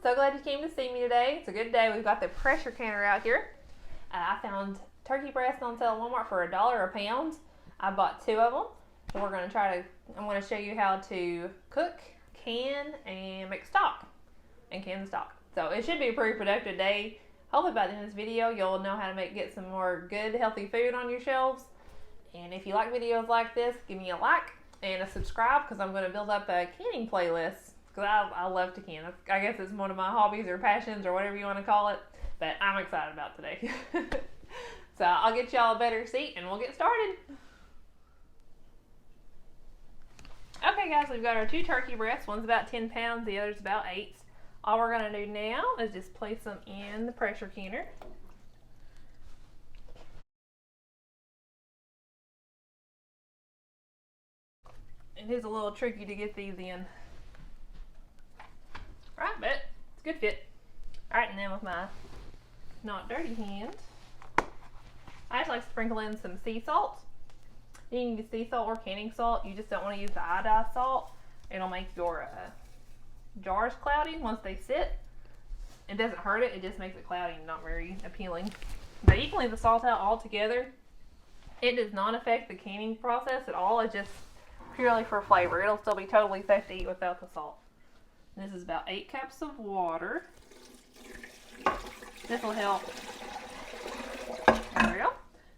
so glad you came to see me today. It's a good day. We've got the pressure canner out here. I found turkey breasts on sale at Walmart for $1 a pound. I bought 2 of them. So we're going to I'm going to show you how to cook, can, and make stock. And can the stock. So it should be a pretty productive day. Hopefully by the end of this video, you'll know how to get some more good, healthy food on your shelves. And if you like videos like this, give me a like and a subscribe, because I'm going to build up a canning playlist. Because I love to can. I guess it's one of my hobbies or passions or whatever you want to call it. But I'm excited about today. So I'll get y'all a better seat and we'll get started. Okay guys, we've got our 2 turkey breasts. One's about 10 pounds, the other's about 8. All we're going to do now is just place them in the pressure canner. It is a little tricky to get these in. Right, but it's a good fit. Alright, and then with my not dirty hand, I just like to sprinkle in some sea salt. You can use sea salt or canning salt. You just don't want to use the iodized salt. It'll make your jars cloudy once they sit. It doesn't hurt it, it just makes it cloudy and not very appealing. But you can leave the salt out altogether. It does not affect the canning process at all. It's just purely for flavor. It'll still be totally safe to eat without the salt. This is about 8 cups of water. This will help. There we go.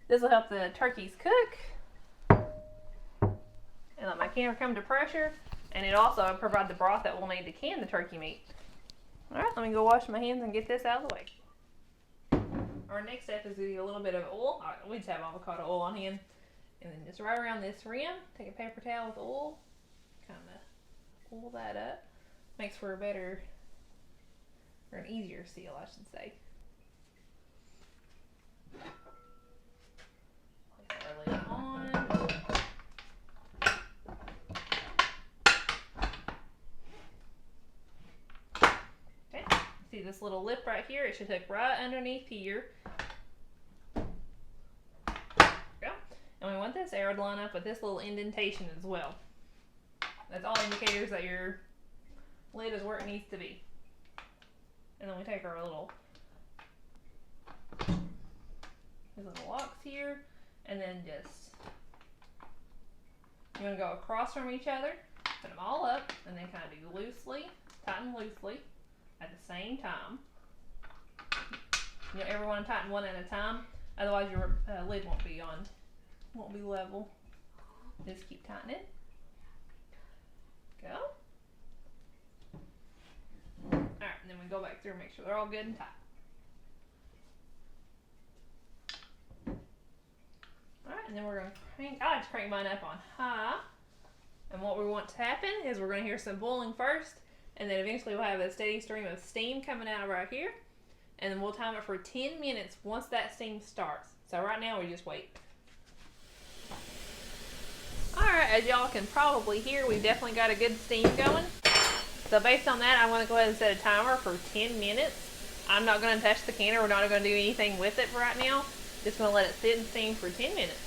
This will help the turkeys cook and let my canner come to pressure, and it also provides the broth that we'll need to can the turkey meat. Alright, let me go wash my hands and get this out of the way. Our next step is to get a little bit of oil. We just have avocado oil on hand. And then just right around this rim, take a paper towel with oil, kind of oil that up. Makes for a better, or an easier seal, I should say. Place our lid on. Okay, see this little lip right here? It should hook right underneath here. And we want this arrow to line up with this little indentation as well. That's all indicators that your lid is where it needs to be. And then we take our these little locks here, and then just, you want to go across from each other, put them all up, and then kind of do tighten loosely at the same time. You don't ever want to tighten one at a time, otherwise your lid won't be level. Just keep tightening. Go. Alright, and then we go back through and make sure they're all good and tight. Alright, and then we're going to I just crank mine up on high. And what we want to happen is we're going to hear some boiling first, and then eventually we'll have a steady stream of steam coming out right here. And then we'll time it for 10 minutes once that steam starts. So right now we just wait. Alright, as y'all can probably hear, we've definitely got a good steam going. So based on that, I'm going to go ahead and set a timer for 10 minutes. I'm not going to touch the canner. We're not going to do anything with it right now. Just going to let it sit and steam for 10 minutes.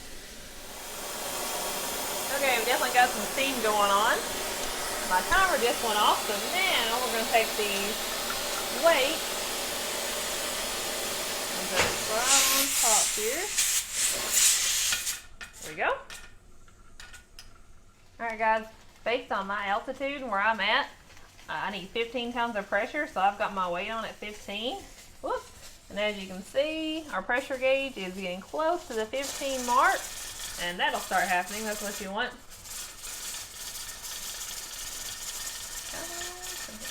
Okay, we definitely got some steam going on. My timer just went off, so now we're going to take these weights and put it right on top here. There we go. Alright guys, based on my altitude and where I'm at, I need 15 tons of pressure, so I've got my weight on at 15. Whoop. And as you can see, our pressure gauge is getting close to the 15 mark, and that'll start happening. That's what you want.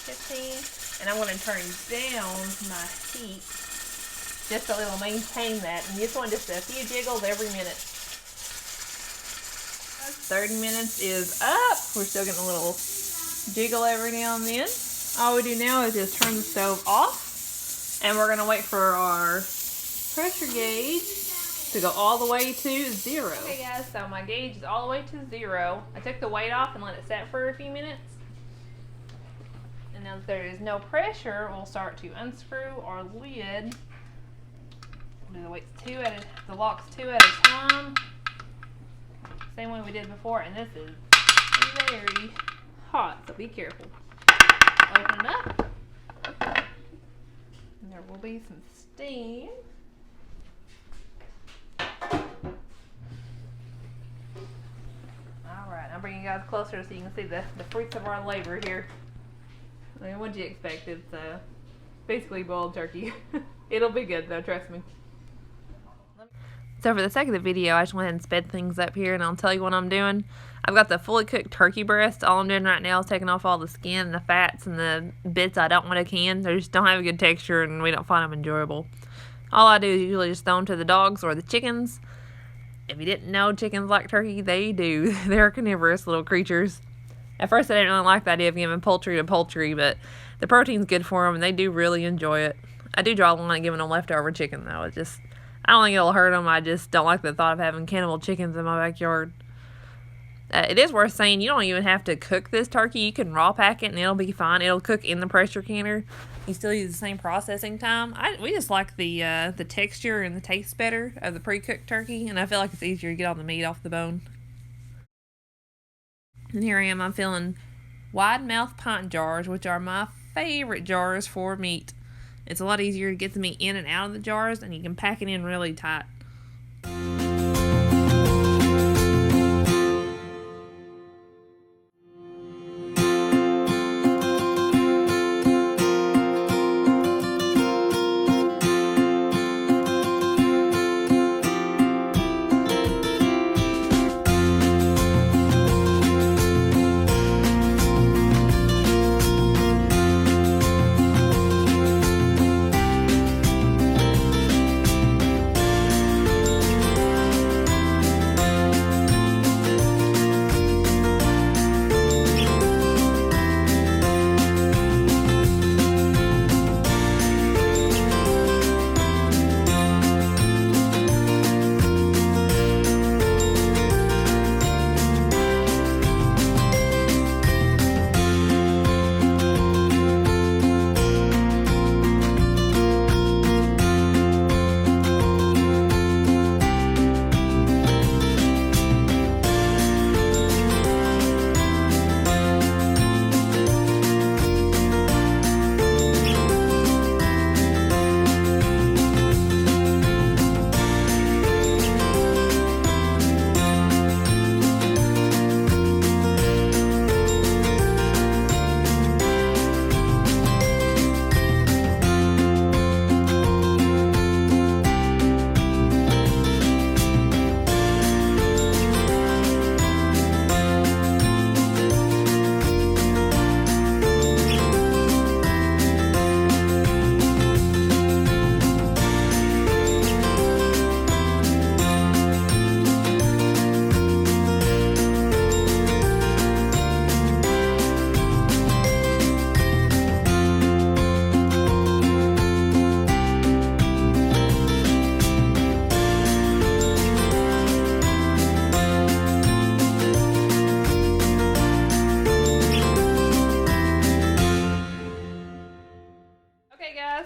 15, and I'm going to turn down my heat just so it'll maintain that. And this one, just a few jiggles every minute. 30 minutes is up. We're still getting a little jiggle every now and then. All we do now is just turn the stove off, and we're going to wait for our pressure gauge to go all the way to 0. Okay guys, so my gauge is all the way to 0. I took the weight off and let it set for a few minutes. And now that there is no pressure, we'll start to unscrew our lid. We'll do the weights the locks 2 at a time. Same way we did before, and this is very hot, so be careful. Open it up. release some steam. Alright, I'm bringing you guys closer so you can see the fruits of our labor here. I mean, what'd you expect? It's basically boiled turkey. It'll be good though, trust me. So for the sake of the video, I just went ahead and sped things up here, and I'll tell you what I'm doing. I've got the fully cooked turkey breast. All I'm doing right now is taking off all the skin and the fats and the bits I don't want to can. They just don't have a good texture and we don't find them enjoyable. All I do is usually just throw them to the dogs or the chickens. If you didn't know chickens like turkey, they do. They're carnivorous little creatures. At first I didn't really like the idea of giving poultry to poultry, but the protein's good for them and they do really enjoy it. I do draw the line at giving them leftover chicken though. I don't think it'll hurt them. I just don't like the thought of having cannibal chickens in my backyard. It is worth saying you don't even have to cook this turkey. You can raw pack it and it'll be fine. It'll cook in the pressure canner. You still use the same processing time. We just like the texture and the taste better of the pre-cooked turkey, and I feel like it's easier to get all the meat off the bone. And here I am. I'm filling wide mouth pint jars, which are my favorite jars for meat. It's a lot easier to get the meat in and out of the jars, and you can pack it in really tight.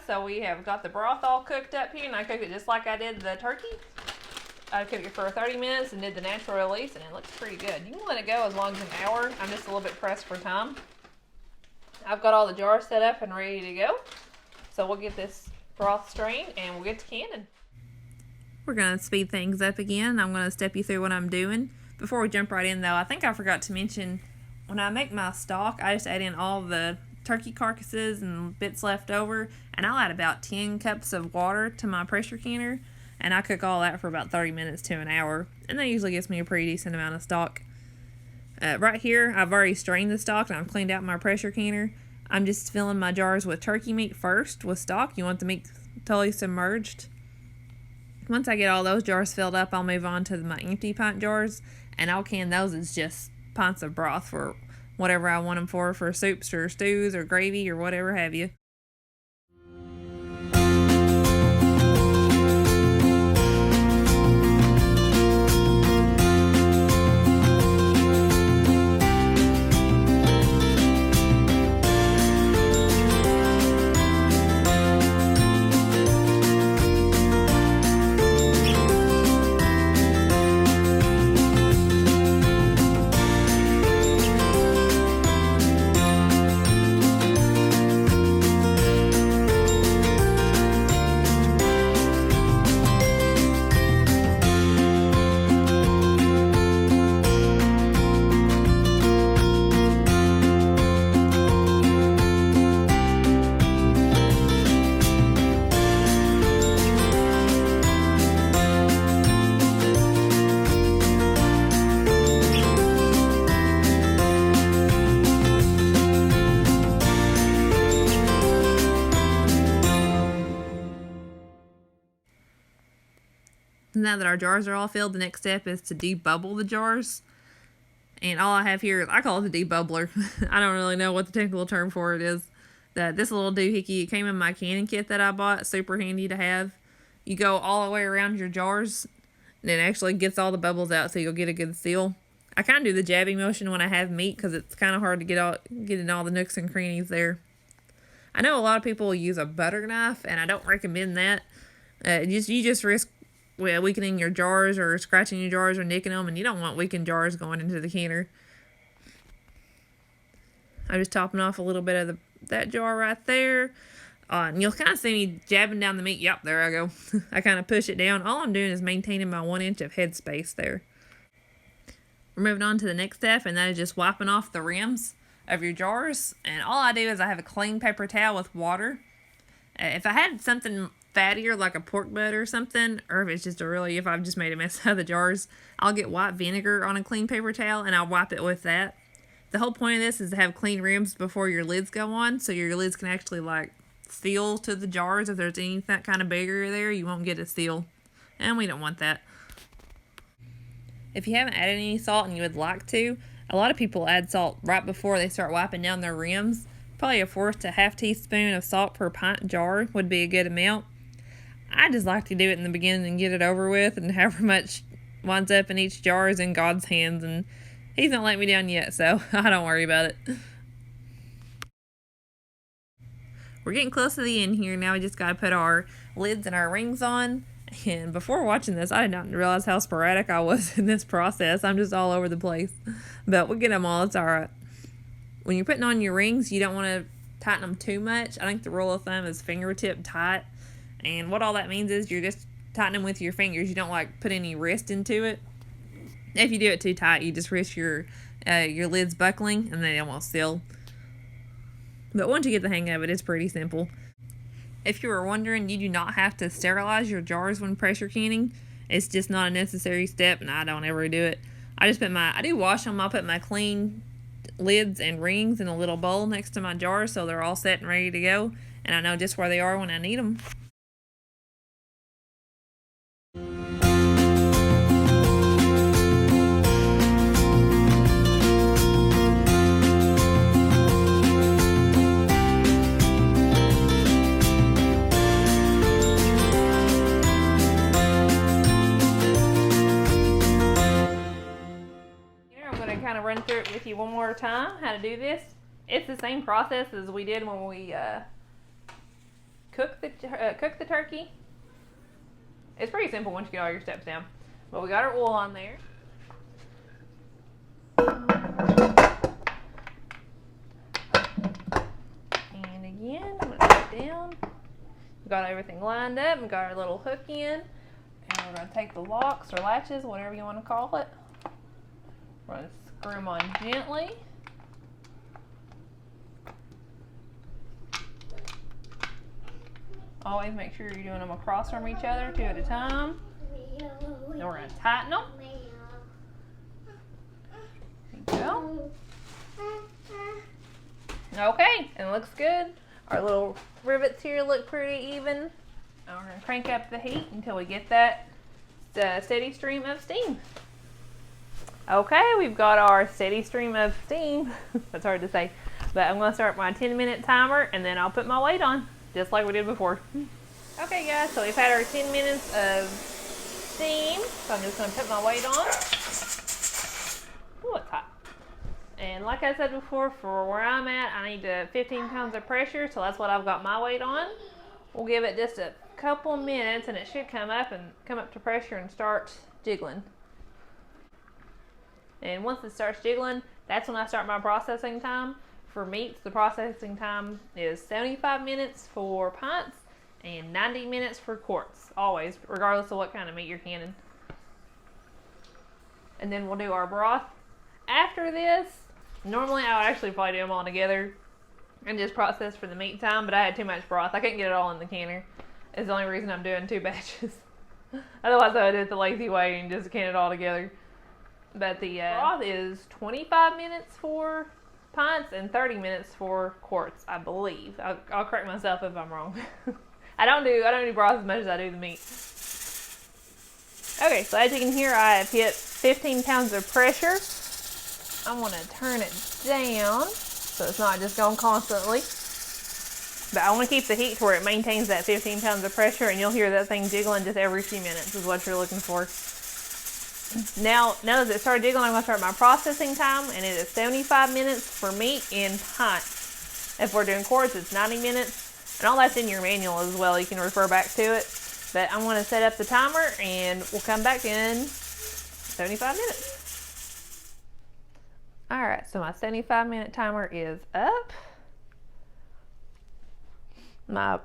So we have got the broth all cooked up here, and I cooked it just like I did the turkey. I cooked it for 30 minutes and did the natural release, and it looks pretty good. You can let it go as long as an hour. I'm just a little bit pressed for time. I've got all the jars set up and ready to go. So we'll get this broth strained and we'll get to canning. We're going to speed things up again. I'm going to step you through what I'm doing. Before we jump right in though, I think I forgot to mention, when I make my stock, I just add in all the turkey carcasses and bits left over, and I'll add about 10 cups of water to my pressure canner, and I cook all that for about 30 minutes to an hour, and that usually gets me a pretty decent amount of stock. Right here, I've already strained the stock and I've cleaned out my pressure canner. I'm just filling my jars with turkey meat first with stock. You want the meat totally submerged. Once I get all those jars filled up, I'll move on to my empty pint jars, and I'll can those as just pints of broth for whatever I want them for soups or stews or gravy or whatever have you. Now that our jars are all filled, the next step is to debubble the jars. And all I have here, I call it the debubbler. I don't really know what the technical term for it is. This little doohickey, it came in my canning kit that I bought. Super handy to have. You go all the way around your jars, and it actually gets all the bubbles out so you'll get a good seal. I kind of do the jabbing motion when I have meat because it's kind of hard to get in all the nooks and crannies there. I know a lot of people use a butter knife, and I don't recommend that. You just risk weakening your jars or scratching your jars or nicking them, and you don't want weakened jars going into the canner. I'm just topping off a little bit of that jar right there. And you'll kind of see me jabbing down the meat. Yep, there I go. I kind of push it down. All I'm doing is maintaining my 1 inch of head space there. We're moving on to the next step, and that is just wiping off the rims of your jars. And all I do is I have a clean paper towel with water. If I had something fattier like a pork butt or something, or if it's just if I've just made a mess out of the jars, I'll get white vinegar on a clean paper towel and I'll wipe it with that. The whole point of this is to have clean rims before your lids go on, so your lids can actually seal to the jars. If there's any that kind of barrier there, you won't get a seal, and we don't want that. If you haven't added any salt and you would like to, a lot of people add salt right before they start wiping down their rims. Probably a 1/4 to 1/2 teaspoon of salt per pint jar would be a good amount. I just like to do it in the beginning and get it over with, and however much winds up in each jar is in God's hands, and He's not let me down yet, so I don't worry about it. We're getting close to the end here. Now we just got to put our lids and our rings on. And before watching this, I did not realize how sporadic I was in this process. I'm just all over the place. But we'll get them all. It's all right. When you're putting on your rings, you don't want to tighten them too much. I think the rule of thumb is fingertip tight. And what all that means is you're just tightening them with your fingers. You don't put any wrist into it. If you do it too tight, you just risk your lids buckling and they won't seal. But once you get the hang of it, it's pretty simple. If you were wondering, you do not have to sterilize your jars when pressure canning. It's just not a necessary step, and I don't ever do it. I do wash them. I'll put my clean lids and rings in a little bowl next to my jars so they're all set and ready to go, and I know just where they are when I need them. Kind of run through it with you one more time how to do this. It's the same process as we did when we cook the turkey. It's pretty simple once you get all your steps down. But we got our oil on there. And again, I'm going to put it down. We got everything lined up. We got our little hook in. And we're going to take the locks or latches, whatever you want to call it. We're going to screw them on gently. Always make sure you're doing them across from each other, 2 at a time. Then we're going to tighten them. There you go. Okay, and it looks good. Our little rivets here look pretty even. Now we're going to crank up the heat until we get that steady stream of steam. Okay, we've got our steady stream of steam. That's hard to say. But I'm going to start my 10-minute timer, and then I'll put my weight on, just like we did before. Okay, guys, so we've had our 10 minutes of steam. So I'm just going to put my weight on. Ooh, it's hot. And like I said before, for where I'm at, I need 15 pounds of pressure, so that's what I've got my weight on. We'll give it just a couple minutes, and it should come up to pressure and start jiggling. And once it starts jiggling, that's when I start my processing time. For meats, the processing time is 75 minutes for pints and 90 minutes for quarts, always, regardless of what kind of meat you're canning. And then we'll do our broth. After this, normally I would actually probably do them all together and just process for the meat time, but I had too much broth. I couldn't get it all in the canner. It's the only reason I'm doing 2 batches. Otherwise I would do it the lazy way and just can it all together. But the broth is 25 minutes for pints and 30 minutes for quarts, I believe. I'll correct myself if I'm wrong. I don't do broth as much as I do the meat. Okay, so as you can hear, I have hit 15 pounds of pressure. I'm gonna turn it down so it's not just going constantly. But I want to keep the heat to where it maintains that 15 pounds of pressure, and you'll hear that thing jiggling just every few minutes is what you're looking for. Now that it started jiggling, I'm going to start my processing time, and it is 75 minutes for meat in pints. If we're doing quarts, it's 90 minutes, and all that's in your manual as well. You can refer back to it. But I'm going to set up the timer, and we'll come back in 75 minutes. Alright, so my 75-minute timer is up. My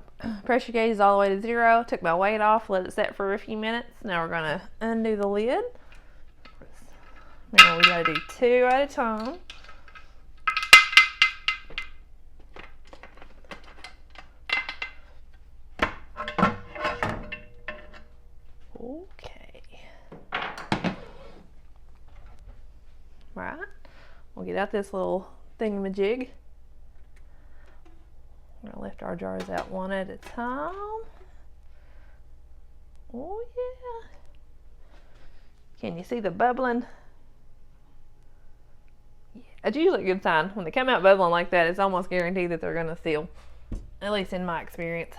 pressure gauge is all the way to 0. Took my weight off, let it set for a few minutes. Now we're going to undo the lid. Now we got to do 2 at a time. Okay. Right. We'll get out this little thingamajig. I'm going to lift our jars out one at a time. Oh yeah. Can you see the bubbling? Yeah, it's usually a good sign. When they come out bubbling like that, it's almost guaranteed that they're going to seal. At least in my experience.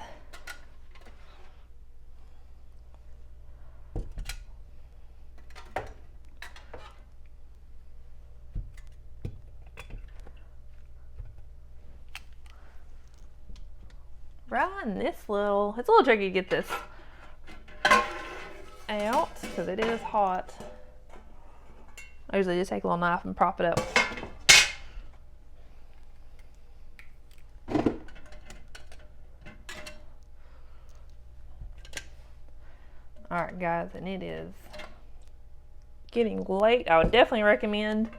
Right, and it's a little tricky to get this out because it is hot. I usually just take a little knife and prop it up. Alright guys, and it is getting late. I would definitely recommend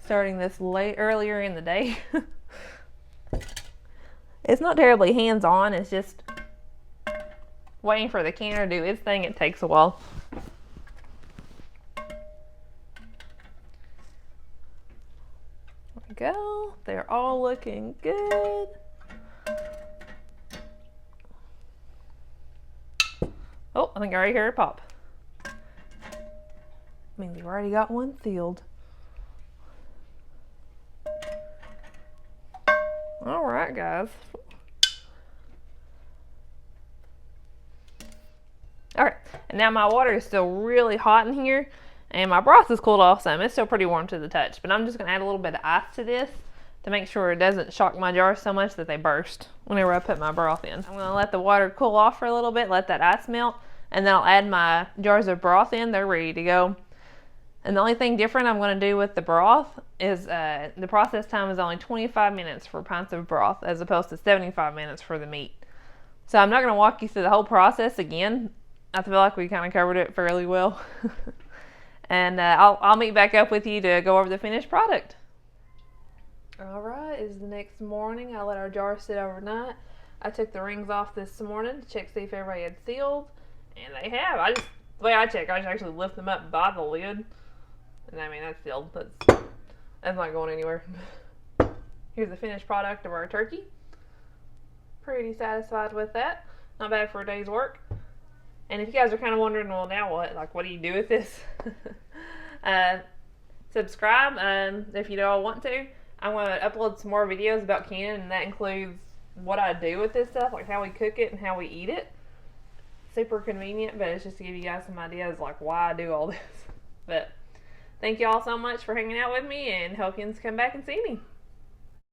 starting this earlier in the day. It's not terribly hands-on, it's just waiting for the canner to do its thing. It takes a while. There we go. They're all looking good. Oh, I think I already heard it pop. Means we've already got one sealed. All right, guys. All right, and now my water is still really hot in here, and my broth is cooled off some. It's still pretty warm to the touch, but I'm just gonna add a little bit of ice to this to make sure it doesn't shock my jars so much that they burst whenever I put my broth in. I'm gonna let the water cool off for a little bit, let that ice melt, and then I'll add my jars of broth in. They're ready to go. And the only thing different I'm going to do with the broth is the process time is only 25 minutes for pints of broth as opposed to 75 minutes for the meat. So I'm not going to walk you through the whole process again. I feel like we kind of covered it fairly well. And I'll meet back up with you to go over the finished product. Alright, it's the next morning. I let our jars sit overnight. I took the rings off this morning to check to see if everybody had sealed. And they have. The way I check, I just actually lift them up by the lid. And I mean, that's sealed. That's not going anywhere. Here's the finished product of our turkey. Pretty satisfied with that. Not bad for a day's work. And if you guys are kind of wondering, well, now what? Like, what do you do with this? Subscribe if you don't want to. I'm going to upload some more videos about canning, and that includes what I do with this stuff, like how we cook it and how we eat it. Super convenient, but it's just to give you guys some ideas like why I do all this. But thank you all so much for hanging out with me, and hope you come back and see me.